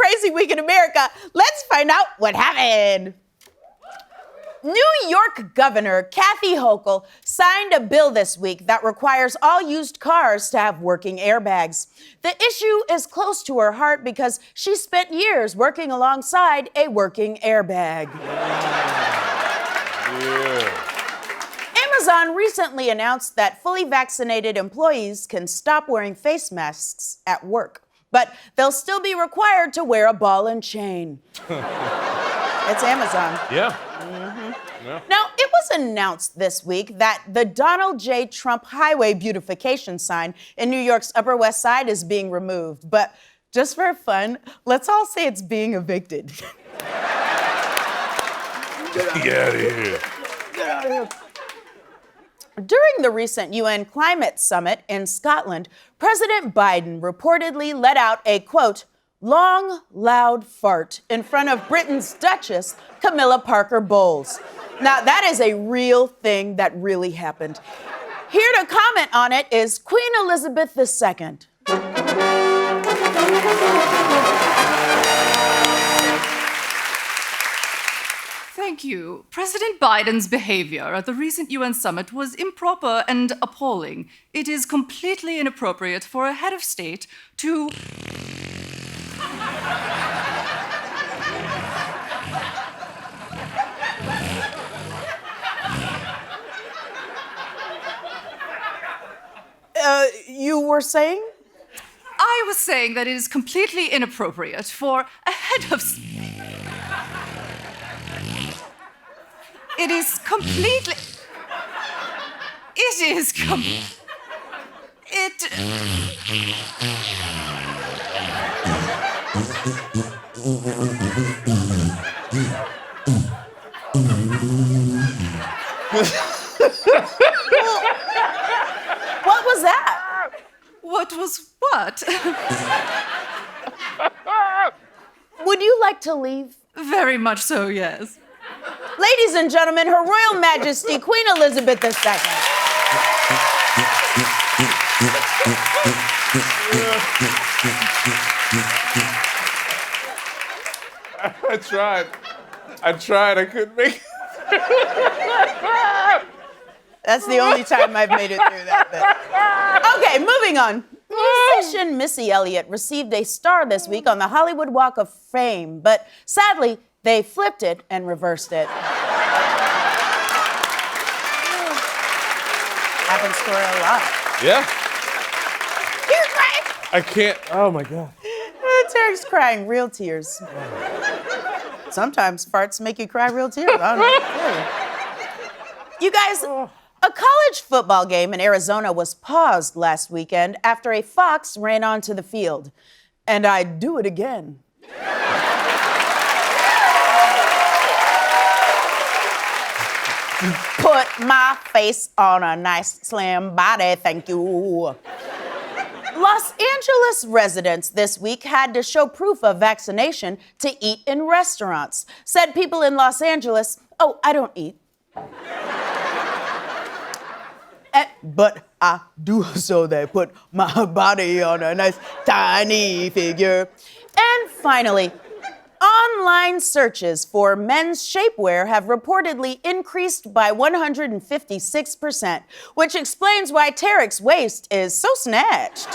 crazy week in America. Let's find out what happened. New York Governor Kathy Hochul signed a bill this week that requires all used cars to have working airbags. The issue is close to her heart because she spent years working alongside a working airbag. Yeah. Amazon recently announced that fully vaccinated employees can stop wearing face masks at work, but they'll still be required to wear a ball and chain. It's Amazon. Yeah. Yeah. Now, it was announced this week that the Donald J. Trump highway beautification sign in New York's Upper West Side is being removed. But just for fun, let's all say it's being evicted. Get out of here. Get out of here. During the recent UN climate summit in Scotland, President Biden reportedly let out a, quote, long, loud fart in front of Britain's Duchess, Camilla Parker Bowles. Now, that is a real thing that really happened. Here to comment on it is Queen Elizabeth II. Thank you. President Biden's behavior at the recent UN summit was improper and appalling. It is completely inappropriate for a head of state to... You were saying? I was saying that it is completely inappropriate for a head of... It is completely... It is It... What was that? What was what? Would you like to leave? Very much so, yes. Ladies and gentlemen, Her Royal Majesty, Queen Elizabeth II. I tried. I couldn't make it. That's the only time I've made it through that bit. Okay, moving on. Musician Missy Elliott received a star this week on the Hollywood Walk of Fame, but sadly, they flipped it and reversed it. Happens to her a lot. Yeah. You're crying. I can't. Oh my God. Tarek's crying real tears. Sometimes farts make you cry real tears. I don't know. You guys, a college football game in Arizona was paused last weekend after a fox ran onto the field. And I'd do it again. Put my face on a nice slim body, thank you. Los Angeles residents this week had to show proof of vaccination to eat in restaurants. Said people in Los Angeles, oh, I don't eat. But I do, so they put my body on a nice tiny figure. And finally, online searches for men's shapewear have reportedly increased by 156%, which explains why Tarek's waist is so snatched.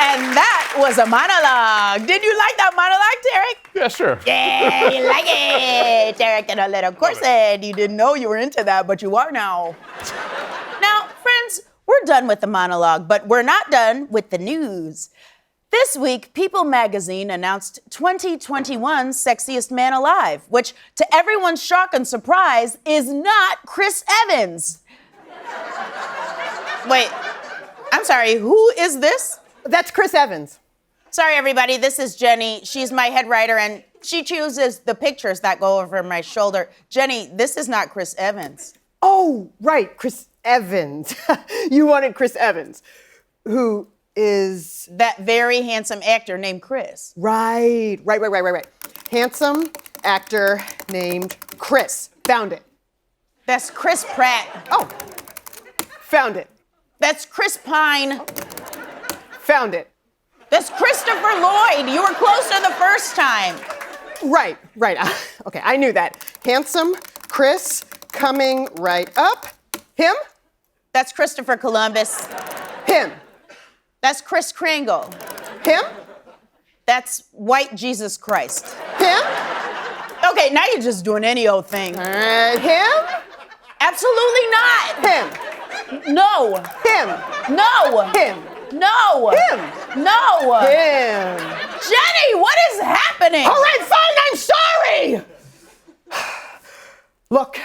And that was a monologue. Did you like that monologue, Tarek? Yeah, sure. Yeah, you like it. Tarek in a little corset. You didn't know you were into that, but you are now. Now, friends, we're done with the monologue, but we're not done with the news. This week, People magazine announced 2021's Sexiest Man Alive, which, to everyone's shock and surprise, is not Chris Evans. Wait, I'm sorry, who is this? That's Chris Evans. Sorry, everybody, this is Jenny. She's my head writer, and she chooses the pictures that go over my shoulder. Jenny, this is not Chris Evans. Oh, right, Chris Evans. You wanted Chris Evans, who is... That very handsome actor named Chris. Right. Handsome actor named Chris. Found it. That's Chris Pratt. Oh, found it. That's Chris Pine. Found it. That's Christopher Lloyd. You were closer the first time. Right. Okay, I knew that. Handsome, Chris, coming right up. Him? That's Christopher Columbus. Him. That's Chris Kringle. Him? That's white Jesus Christ. Him? Okay, now you're just doing any old thing. Him? Absolutely not. Him. No. Him. No. Him. No. Him. No. Him. Jenny, what is happening? All right, fine, I'm sorry! Look,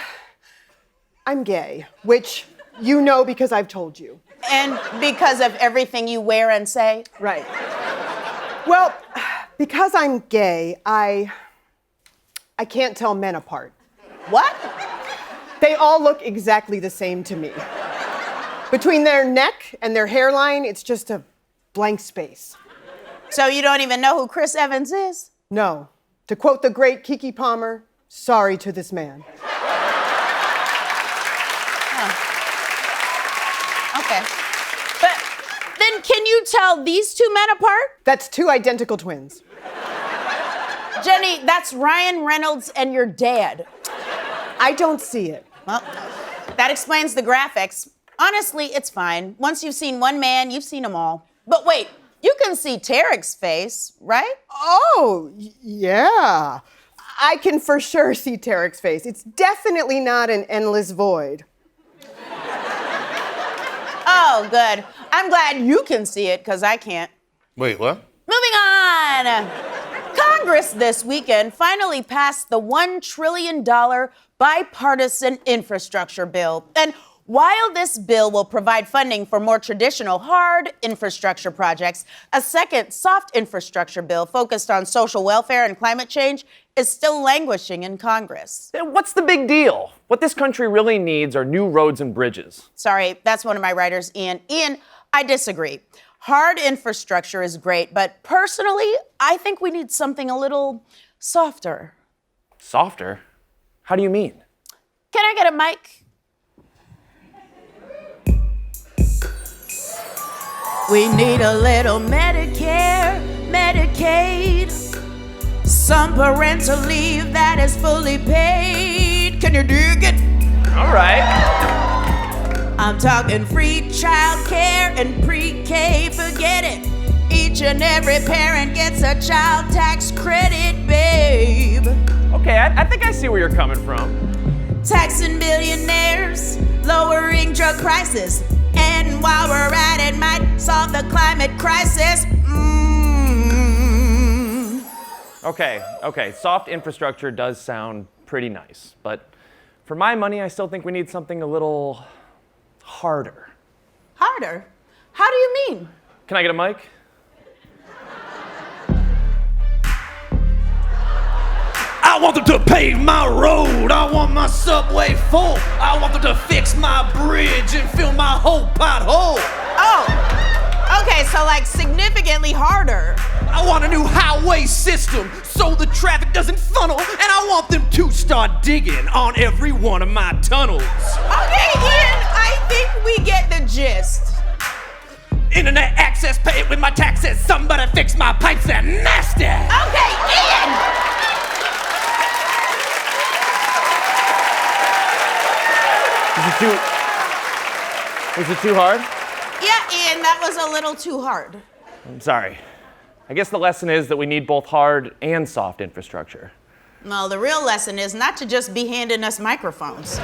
I'm gay, which you know because I've told you. And because of everything you wear and say? Right. Well, because I'm gay, I can't tell men apart. What? They all look exactly the same to me. Between their neck and their hairline, it's just a blank space. So you don't even know who Chris Evans is? No. To quote the great Keke Palmer, sorry to this man. Okay. But then can you tell these two men apart? That's two identical twins. Jenny, that's Ryan Reynolds and your dad. I don't see it. Well, that explains the graphics. Honestly, it's fine. Once you've seen one man, you've seen them all. But wait, you can see Tarek's face, right? Oh, yeah. I can for sure see Tarek's face. It's definitely not an endless void. Oh, good. I'm glad you can see it, because I can't. Wait, what? Moving on. Congress this weekend finally passed the $1 trillion bipartisan infrastructure bill. And while this bill will provide funding for more traditional hard infrastructure projects, a second soft infrastructure bill focused on social welfare and climate change is still languishing in Congress. What's the big deal? What this country really needs are new roads and bridges. Sorry, that's one of my writers, Ian. Ian, I disagree. Hard infrastructure is great, but personally, I think we need something a little softer. Softer? How do you mean? Can I get a mic? We need a little Medicare, Medicaid, some parental leave that is fully paid. Can you dig it? All right. I'm talking free child care and pre-K, forget it. Each and every parent gets a child tax credit, babe. Okay, I think I see where you're coming from. Taxing billionaires, lowering drug prices, and while we're at it, might solve the climate crisis. Okay, soft infrastructure does sound pretty nice, but for my money, I still think we need something a little harder. Harder? How do you mean? Can I get a mic? I want them to pave my road. I want my subway full. I want them to fix my bridge and fill my whole pothole. Oh, okay, so like significantly harder. I want a new highway system so the traffic doesn't funnel, and I want them to start digging on every one of my tunnels. Okay, Ian, I think we get the gist. Internet access, pay it with my taxes. Somebody fix my pipes, they're nasty. Okay, Ian! Was it too hard? Yeah, Ian, that was a little too hard. I'm sorry. I guess the lesson is that we need both hard and soft infrastructure. Well, the real lesson is not to just be handing us microphones.